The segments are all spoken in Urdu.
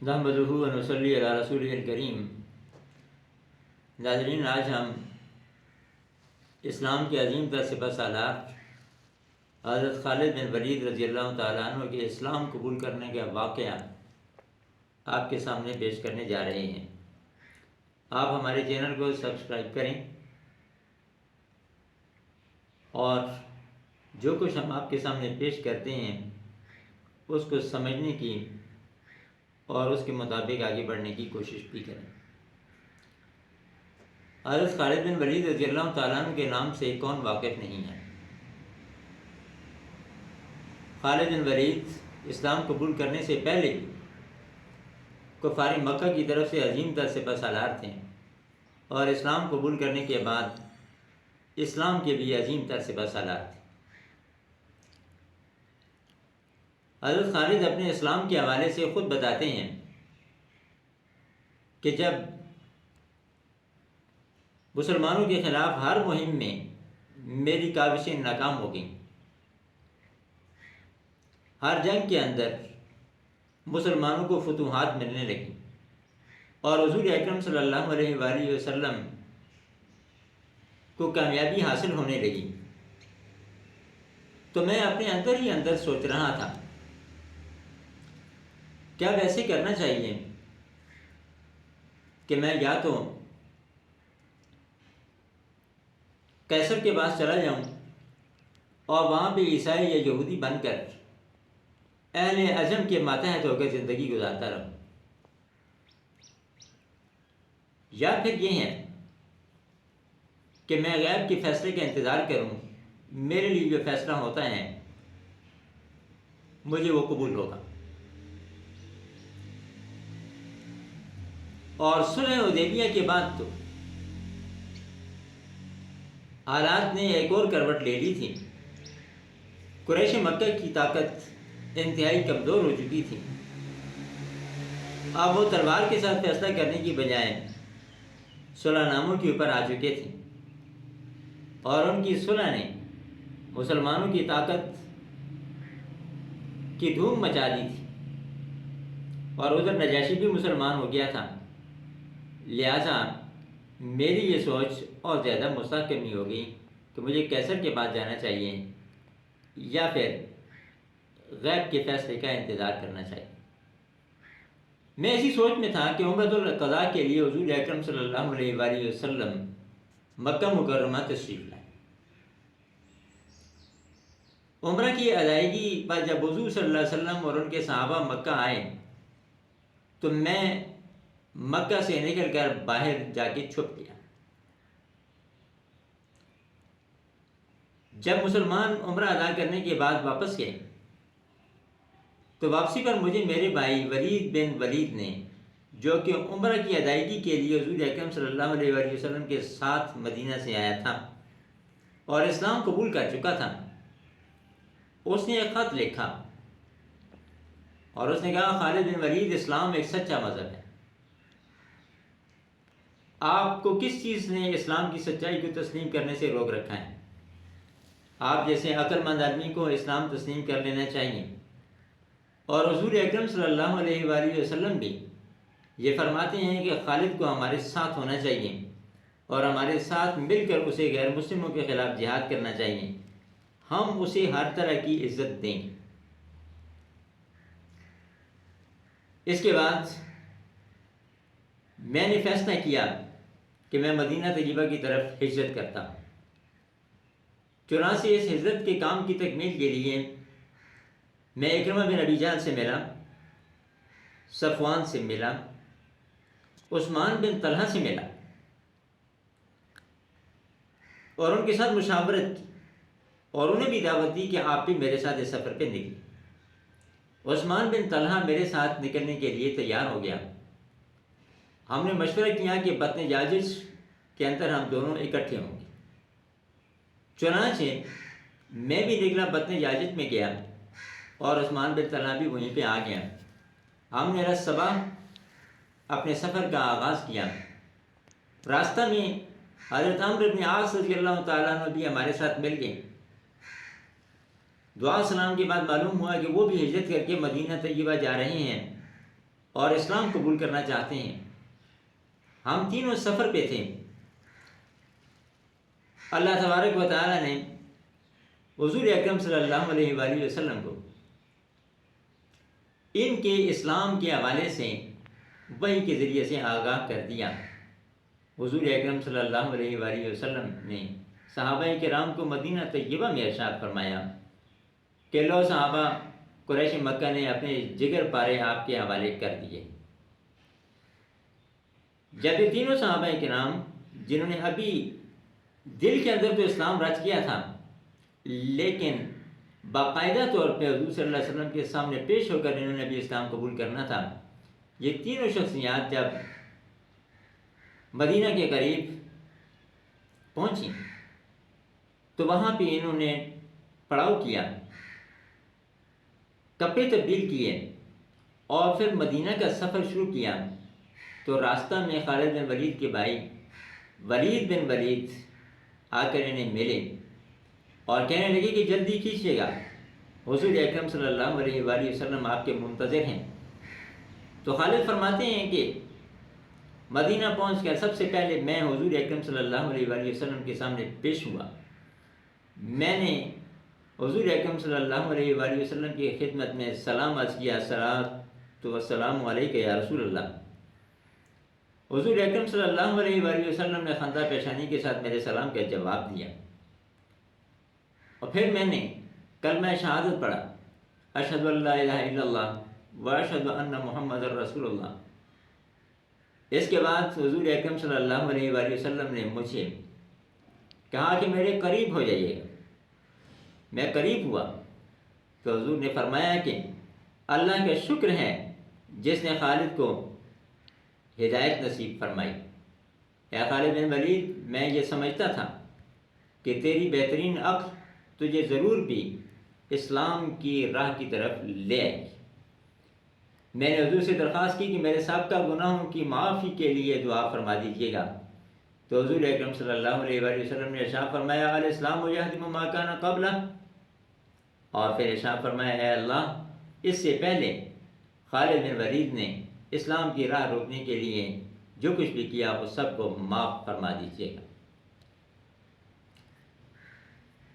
نحمدہ و نصلی علی رسولہ الکریم۔ ناظرین، آج ہم اسلام کے عظیم تر سپہ سالار حضرت خالد بن ولید رضی اللہ تعالیٰ عنہ کے اسلام قبول کرنے کا واقعہ آپ کے سامنے پیش کرنے جا رہے ہیں۔ آپ ہمارے چینل کو سبسکرائب کریں اور جو کچھ ہم آپ کے سامنے پیش کرتے ہیں اس کو سمجھنے کی اور اس کے مطابق آگے بڑھنے کی کوشش بھی کریں۔ حضرت خالد بن ولید رضی اللہ تعالیٰ عنہ کے نام سے کون واقف نہیں ہے؟ خالد بن ولید اسلام قبول کرنے سے پہلے کفار مکہ کی طرف سے عظیم تر سپہ سالار تھے، اور اسلام قبول کرنے کے بعد اسلام کے بھی عظیم تر سپہ سالار تھے۔ حضرت خالد اپنے اسلام کے حوالے سے خود بتاتے ہیں کہ جب مسلمانوں کے خلاف ہر مہم میں میری کاوشیں ناکام ہو گئیں، ہر جنگ کے اندر مسلمانوں کو فتوحات ملنے لگیں اور حضور اکرم صلی اللہ علیہ وآلہ وسلم کو کامیابی حاصل ہونے لگی، تو میں اپنے اندر ہی اندر سوچ رہا تھا کیا ویسے کرنا چاہیے کہ میں یا تو قیصر کے پاس چلا جاؤں اور وہاں پہ عیسائی یا یہودی بن کر اہل عجم کے ماتحت ہو کر زندگی گزارتا رہوں، یا پھر یہ ہے کہ میں غیب کے فیصلے کا انتظار کروں، میرے لیے جو فیصلہ ہوتا ہے مجھے وہ قبول ہوگا۔ اور صلح حدیبیہ کے بعد تو حالات نے ایک اور کروٹ لے لی تھی۔ قریش مکہ کی طاقت انتہائی کمزور ہو چکی تھی۔ اب وہ تلوار کے ساتھ فیصلہ کرنے کی بجائے صلح ناموں کے اوپر آ چکے تھے، اور ان کی صلح نے مسلمانوں کی طاقت کی دھوم مچا دی تھی، اور ادھر نجاشی بھی مسلمان ہو گیا تھا۔ لہٰذا میری یہ سوچ اور زیادہ مستحکم ہو گئی کہ مجھے قیصر کے پاس جانا چاہیے یا پھر غیب کے فیصلے کا انتظار کرنا چاہیے۔ میں اسی سوچ میں تھا کہ عمرۃ القضاء کے لیے حضور اکرم صلی اللہ علیہ وآلہ وسلم مکہ مکرمہ تشریف لائے۔ عمرہ کی ادائیگی پر جب حضور صلی اللہ علیہ وسلم اور ان کے صحابہ مکہ آئے تو میں مکہ سے نکل کر باہر جا کے چھپ گیا۔ جب مسلمان عمرہ ادا کرنے کے بعد واپس گئے تو واپسی پر مجھے میرے بھائی ولید بن ولید نے، جو کہ عمرہ کی ادائیگی کے لیے حضور اکرم صلی اللہ علیہ وآلہ وسلم کے ساتھ مدینہ سے آیا تھا اور اسلام قبول کر چکا تھا، اس نے ایک خط لکھا اور اس نے کہا، خالد بن ولید، اسلام ایک سچا مذہب ہے۔ آپ کو کس چیز نے اسلام کی سچائی کو تسلیم کرنے سے روک رکھا ہے؟ آپ جیسے عقل مند آدمی کو اسلام تسلیم کر لینا چاہیے۔ اور حضور اکرم صلی اللہ علیہ وآلہ وسلم بھی یہ فرماتے ہیں کہ خالد کو ہمارے ساتھ ہونا چاہیے اور ہمارے ساتھ مل کر اسے غیر مسلموں کے خلاف جہاد کرنا چاہیے، ہم اسے ہر طرح کی عزت دیں گے۔ اس کے بعد میں نے فیصلہ کیا کہ میں مدینہ طیبہ کی طرف ہجرت کرتا ہوں۔ چنانچہ اس ہجرت کے کام کی تکمیل کے لیے میں اکرمہ بن ابی جہل سے ملا، صفوان سے ملا، عثمان بن طلحہ سے ملا اور ان کے ساتھ مشاورت کی اور انہیں بھی دعوت دی کہ آپ بھی میرے ساتھ اس سفر پہ نکلیں۔ عثمان بن طلحہ میرے ساتھ نکلنے کے لیے تیار ہو گیا۔ ہم نے مشورہ کیا کہ بطن یاجج کے اندر ہم دونوں اکٹھے ہوں گے۔ چنانچہ میں بھی نکلا، بطن یاجج میں گیا اور عثمان بن طلحہ بھی وہیں پہ آ گیا۔ ہم نے رس صبح اپنے سفر کا آغاز کیا۔ راستہ میں حضرت عمرو بن عاص رضی اللہ تعالیٰ عنہ بھی ہمارے ساتھ مل گئے۔ دعا سلام کے بعد معلوم ہوا کہ وہ بھی ہجرت کر کے مدینہ طیبہ جا رہے ہیں، اور اسلام قبول کرنا چاہتے ہیں۔ ہم تینوں سفر پہ تھے۔ اللہ تبارک و تعالیٰ نے حضور اکرم صلی اللہ علیہ وآلہ وسلم کو ان کے اسلام کے حوالے سے وحی کے ذریعے سے آگاہ کر دیا۔ حضور اکرم صلی اللہ علیہ وآلہ وسلم نے صحابہ کرام کو مدینہ طیبہ میں ارشاد فرمایا کہ لو صحابہ، قریش مکہ نے اپنے جگر پارے آپ کے حوالے کر دیے۔ جب یہ تینوں صحابہ کرام جنہوں نے ابھی دل کے اندر تو اسلام رچ گیا تھا، لیکن باقاعدہ طور پہ حضور صلی اللہ علیہ وسلم کے سامنے پیش ہو کر انہوں نے بھی اسلام قبول کرنا تھا، یہ تینوں شخصیات جب مدینہ کے قریب پہنچی تو وہاں پہ انہوں نے پڑاؤ کیا، کپڑے تبدیل کیے اور پھر مدینہ کا سفر شروع کیا۔ تو راستہ میں خالد بن ولید کے بھائی ولید بن ولید آ کر انہیں ملے اور کہنے لگے کہ جلدی کیجیے گا، حضور اکرم صلی اللہ علیہ وآلہ وسلم آپ کے منتظر ہیں۔ تو خالد فرماتے ہیں کہ مدینہ پہنچ کر سب سے پہلے میں حضور اکرم صلی اللہ علیہ وآلہ وسلم کے سامنے پیش ہوا۔ میں نے حضور اکرم صلی اللہ علیہ وآلہ وسلم کی خدمت میں سلام عرض کیا، الصلاۃ والسلام علیک یا رسول اللہ۔ حضور اکرم صلی اللہ علیہ وآلہ وسلم نے خندہ پیشانی کے ساتھ میرے سلام کا جواب دیا، اور پھر میں نے کلمہ شہادت پڑھا، اشہد ان لا الہ الا اللہ واشہد ان محمد رسول اللہ۔ اس کے بعد حضور اکرم صلی اللہ علیہ وآلہ وسلم نے مجھے کہا کہ میرے قریب ہو جائیے گا۔ میں قریب ہوا تو حضور نے فرمایا کہ اللہ کا شکر ہے جس نے خالد کو ہدایت نصیب فرمائی۔ اے خالد بن ولید، میں یہ سمجھتا تھا کہ تیری بہترین عقل تجھے ضرور بھی اسلام کی راہ کی طرف لے آئے گی۔ میں نے حضور سے درخواست کی کہ میرے سابقہ گناہوں کی معافی کے لیے دعا فرما دیجیے گا۔ تو حضور اکرم صلی اللہ علیہ وآلہ وسلم نے ارشاد فرمایا، الاسلام یہدم ما کان قبلہ، اور پھر ارشاد فرمایا، اے اللہ، اس سے پہلے خالد بن ولید نے اسلام کی راہ روکنے کے لیے جو کچھ بھی کیا وہ سب کو معاف فرما دیجیے گا۔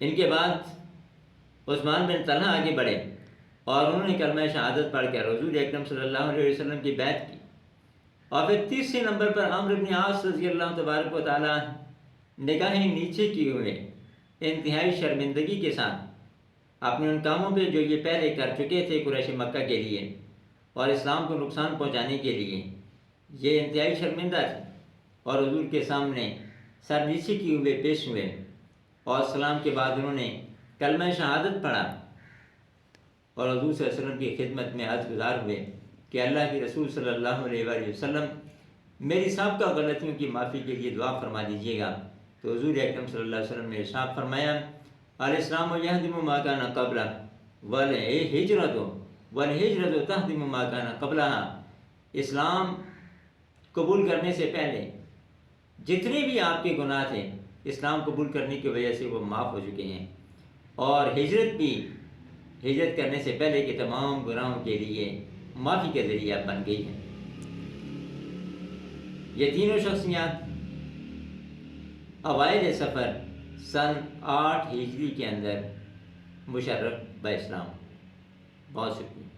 ان کے بعد عثمان بن طلحہ آگے بڑھے اور انہوں نے کلمہ شہادت پڑھ کر حضور اکرم صلی اللہ علیہ وسلم کی بیعت کی، اور پھر تیسرے نمبر پر عمرو بن عاص رضی اللہ تبارک و تعالیٰ نگاہیں نیچے کیے ہوئے انتہائی شرمندگی کے ساتھ اپنے ان کاموں پہ جو یہ پہلے کر چکے تھے قریش مکہ کے لیے اور اسلام کو نقصان پہنچانے کے لیے، یہ انتہائی شرمندہ تھے اور حضور کے سامنے سر نیچے کیے ہوئے پیش ہوئے، اور سلام کے بعد انہوں نے کلمہ شہادت پڑھا اور حضور صلی اللہ علیہ وسلم کی خدمت میں عرض گزار ہوئے کہ اللہ کے رسول صلی اللہ علیہ وآلہ وسلم میری سابقہ غلطیوں کی معافی کے لیے دعا فرما دیجیے گا۔ تو حضور اکرم صلی اللہ علیہ وسلم نے ارشاد فرمایا، الاسلام یہدم ما کان قبلہ والہجرۃ تہدم ما کان قبلہا۔ اسلام قبول کرنے سے پہلے جتنے بھی آپ کے گناہ تھے اسلام قبول کرنے کی وجہ سے وہ معاف ہو چکے ہیں، اور ہجرت بھی ہجرت کرنے سے پہلے کے تمام گناہوں کے لیے معافی کا ذریعہ بن گئی ہے۔ یہ تینوں شخصیات اوائل سفر سن 8 ہجری کے اندر مشرف با اسلام۔ بہت شکریہ۔